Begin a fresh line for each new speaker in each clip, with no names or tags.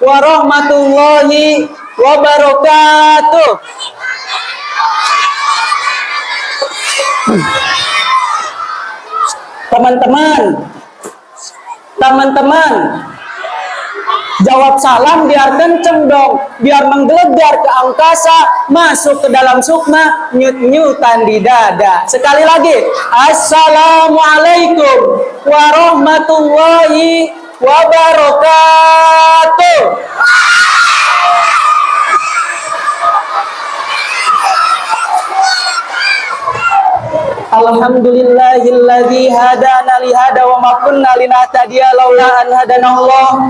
warahmatullahi wabarakatuh. Teman-teman, jawab salam biar kenceng dong, biar menggelegar ke angkasa, masuk ke dalam sukma, nyut-nyutan di dada. Sekali lagi, assalamualaikum warahmatullahi wabarakatuh. Alhamdulillahilladzi hadana li hada wa ma kunna linahtadiya laula an hadanallah.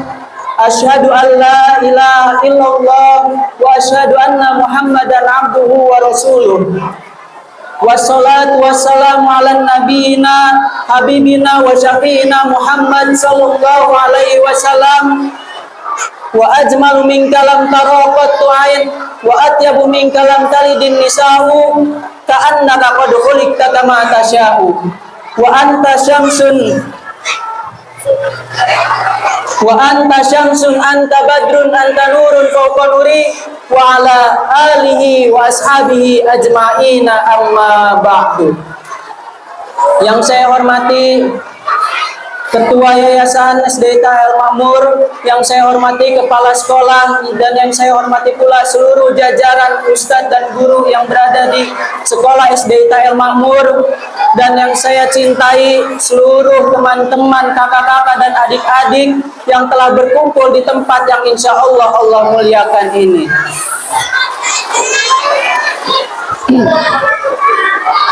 Asyhadu an la ilaha illallah wa asyhadu anna Muhammadan abduhu wa rasuluh. Wassalatu wassalamu ala nabiyina habibina wa syafiina Muhammad sallallahu alaihi wasallam. Wa ajmalu min kalam taraqatu ain wa atyabu min kalam talidin nisa'u ka'annaka qad khuliqta kama tasya'u wa anta syamsun anta badrun anta nurun fawqa nuri wa ala alihi wa ashabihi ajma'ina amma ba'du. Yang saya hormati Ketua Yayasan SD Tahir Makmur, yang saya hormati Kepala Sekolah, dan yang saya hormati pula seluruh jajaran Ustadz dan guru yang berada di Sekolah SD Tahir Makmur, dan yang saya cintai seluruh teman-teman, kakak-kakak dan adik-adik yang telah berkumpul di tempat yang insya Allah muliakan ini.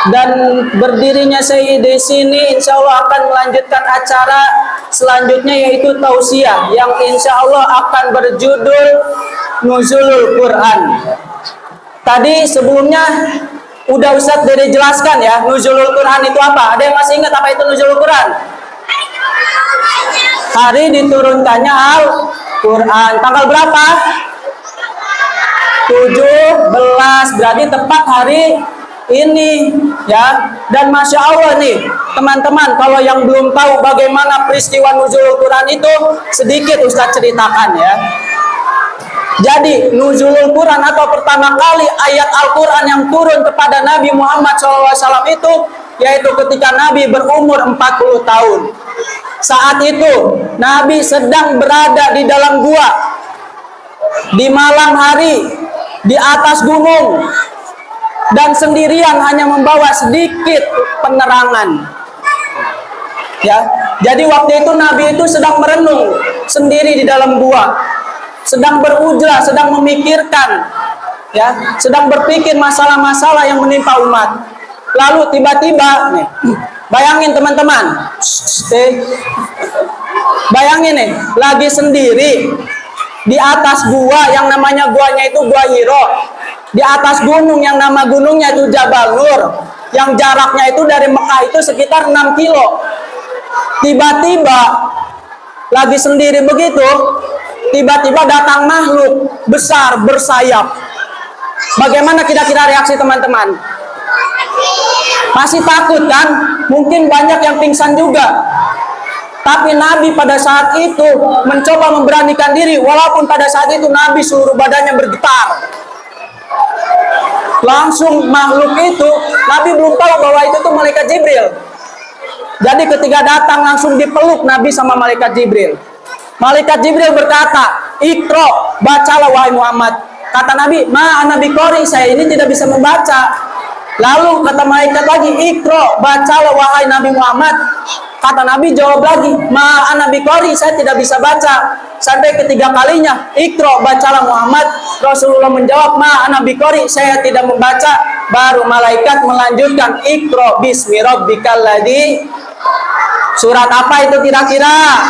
Dan berdirinya saya di sini insya Allah akan melanjutkan acara selanjutnya, yaitu tausiah yang insya Allah akan berjudul Nuzulul Quran. Tadi sebelumnya udah Ustadz dari jelaskan ya, Nuzulul Quran itu apa? Ada yang masih ingat apa itu Nuzulul Quran? Hari diturunkannya Al-Quran. Tanggal berapa? 17, berarti tepat hari ini ya. Dan Masya Allah nih teman-teman, kalau yang belum tahu bagaimana peristiwa Nuzulul Quran itu, sedikit Ustadz ceritakan ya. Jadi Nuzulul Quran atau pertama kali ayat Al-Quran yang turun kepada Nabi Muhammad SAW itu, yaitu ketika Nabi berumur 40 tahun. Saat itu Nabi sedang berada di dalam gua di malam hari di atas gunung, dan sendirian hanya membawa sedikit penerangan ya. Jadi waktu itu Nabi itu sedang merenung sendiri di dalam gua, sedang berujlah, sedang memikirkan ya, sedang berpikir masalah-masalah yang menimpa umat. Lalu tiba-tiba nih, bayangin teman-teman, bayangin nih, lagi sendiri di atas gua yang namanya guanya itu Gua Hiro, di atas gunung yang nama gunungnya itu Jabal Nur, yang jaraknya itu dari Mekah itu sekitar 6 kilo. Tiba-tiba lagi sendiri begitu, tiba-tiba datang makhluk besar bersayap. Bagaimana kira-kira reaksi teman-teman? Masih takut kan? Mungkin banyak yang pingsan juga. Tapi Nabi pada saat itu mencoba memberanikan diri, walaupun pada saat itu Nabi seluruh badannya bergetar. Langsung makhluk itu, Nabi belum tahu bahwa itu tuh malaikat Jibril. Jadi ketika datang langsung dipeluk Nabi sama malaikat Jibril. Malaikat Jibril berkata, "Iqra, bacalah wahai Muhammad." Kata Nabi, "Ma ana biqori, saya ini tidak bisa membaca." Lalu kata malaikat lagi, "Iqra, bacalah wahai Nabi Muhammad." Kata Nabi jawab lagi, "Ma ana biqori, saya tidak bisa baca." Sampai ketiga kalinya, "Iqra, bacalah Muhammad." Rasulullah menjawab, "Ma ana biqori, saya tidak membaca." Baru malaikat melanjutkan, "Iqra bismi rabbikal ladzi." Surat apa itu kira-kira?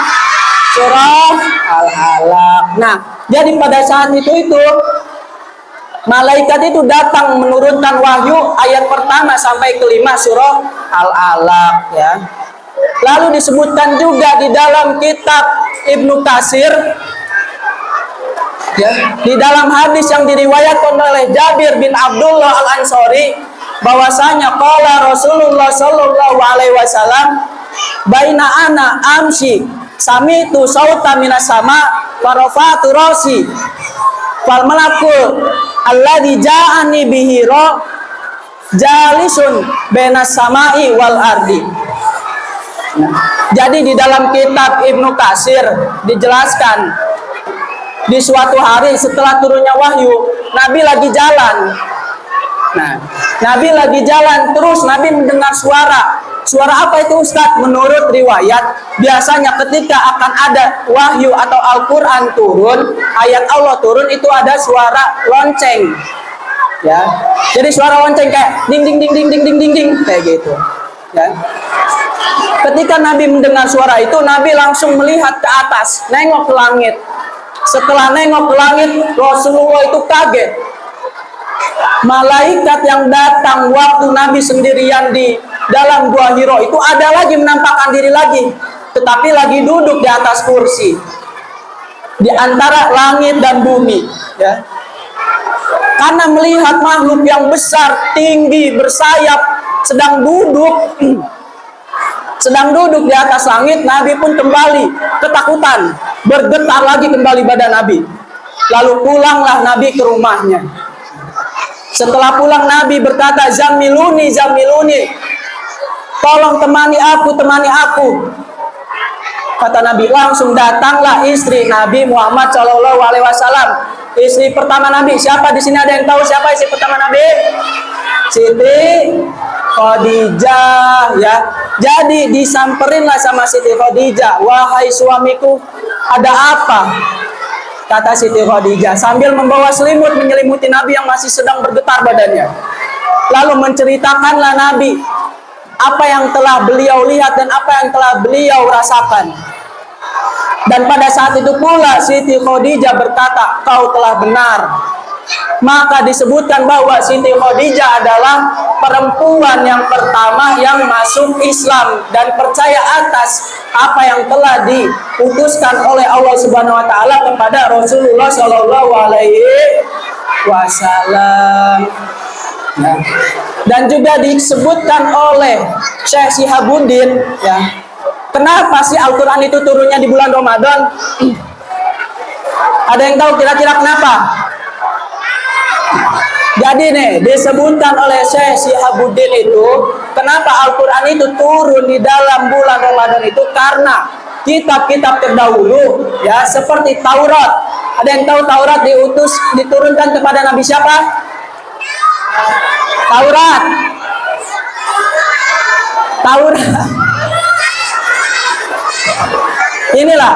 Surah Al-Alaq. Nah, jadi pada saat itu malaikat itu datang menurunkan wahyu ayat pertama sampai kelima surah Al-Alaq ya. Lalu disebutkan juga di dalam kitab Ibnu Katsir ya, di dalam hadis yang diriwayatkan oleh Jabir bin Abdullah Al-Ansori, bahwasanya qala Rasulullah sallallahu alaihi wasallam, "Baina ana amsi sami'tu sauta minas sama farafatu rasi fal malakul alladzi ja'ani bihi jalisun benas samai wal ardi. Jadi di dalam kitab Ibnu Katsir dijelaskan di suatu hari setelah turunnya wahyu, Nabi lagi jalan. Nah, Nabi lagi jalan, terus Nabi mendengar suara. Suara apa itu Ustadz? Menurut riwayat, biasanya ketika akan ada wahyu atau Al-Quran turun, ayat Allah turun, itu ada suara lonceng. Ya, jadi suara lonceng kayak ding ding ding ding ding ding ding ding kayak gitu. Ya. Ketika Nabi mendengar suara itu, Nabi langsung melihat ke atas, nengok ke langit. Setelah nengok ke langit, Rasulullah itu kaget. Malaikat yang datang waktu Nabi sendirian di dalam Gua Hiro itu ada lagi menampakkan diri lagi, tetapi lagi duduk di atas kursi di antara langit dan bumi, ya. Karena melihat makhluk yang besar, tinggi, bersayap, sedang duduk di atas langit, Nabi pun kembali ketakutan, bergetar lagi kembali badan Nabi. Lalu pulanglah Nabi ke rumahnya. Setelah pulang, Nabi berkata, "Zamiluni, zamiluni, tolong temani aku, temani aku." Kata Nabi, langsung datanglah istri Nabi Muhammad SAW. Istri pertama Nabi, siapa di sini, ada yang tahu siapa istri pertama Nabi? Siti Khadijah, ya. Jadi disamperinlah sama Siti Khadijah, "Wahai suamiku, ada apa?" Kata Siti Khadijah sambil membawa selimut menyelimuti Nabi yang masih sedang bergetar badannya. Lalu menceritakanlah Nabi apa yang telah beliau lihat dan apa yang telah beliau rasakan. Dan pada saat itu pula Siti Khadijah berkata, "Kau telah benar." Maka disebutkan bahwa Siti Khadijah adalah perempuan yang pertama yang masuk Islam dan percaya atas apa yang telah diputuskan oleh Allah Subhanahu wa taala kepada Rasulullah Shallallahu alaihi wasallam. Nah, dan juga disebutkan oleh Syekh Shihabuddin, ya. Kenapa sih Al-Quran itu turunnya di bulan Ramadan? Ada yang tahu kira-kira kenapa? Jadi nih, disebutkan oleh Syekh Shihabuddin itu, kenapa Al-Quran itu turun di dalam bulan Ramadan itu karena kitab-kitab terdahulu, ya, seperti Taurat. Ada yang tahu Taurat diturunkan kepada Nabi siapa? Taurat. Inilah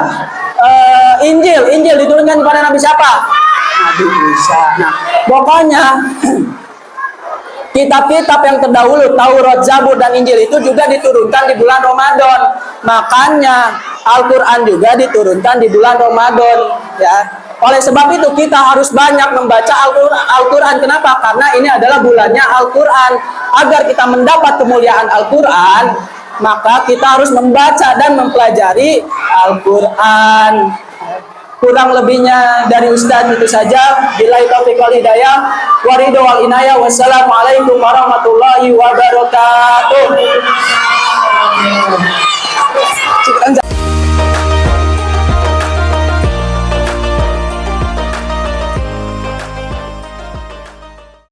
Injil diturunkan kepada Nabi siapa? Nabi Isa. Nah, pokoknya kitab-kitab yang terdahulu, Taurat, Zabur, dan Injil itu juga diturunkan di bulan Ramadan. Makanya Al-Quran juga diturunkan di bulan Ramadan, ya. Oleh sebab itu kita harus banyak membaca Al-Quran. Kenapa? Karena ini adalah bulannya Al-Quran. Agar kita mendapat kemuliaan Al-Quran, maka kita harus membaca dan mempelajari Al-Quran. Kurang lebihnya dari Ustadz itu saja. Billahi taufiq wal hidayah, wa ridho wal inayah. Wassalamualaikum warahmatullahi wabarakatuh.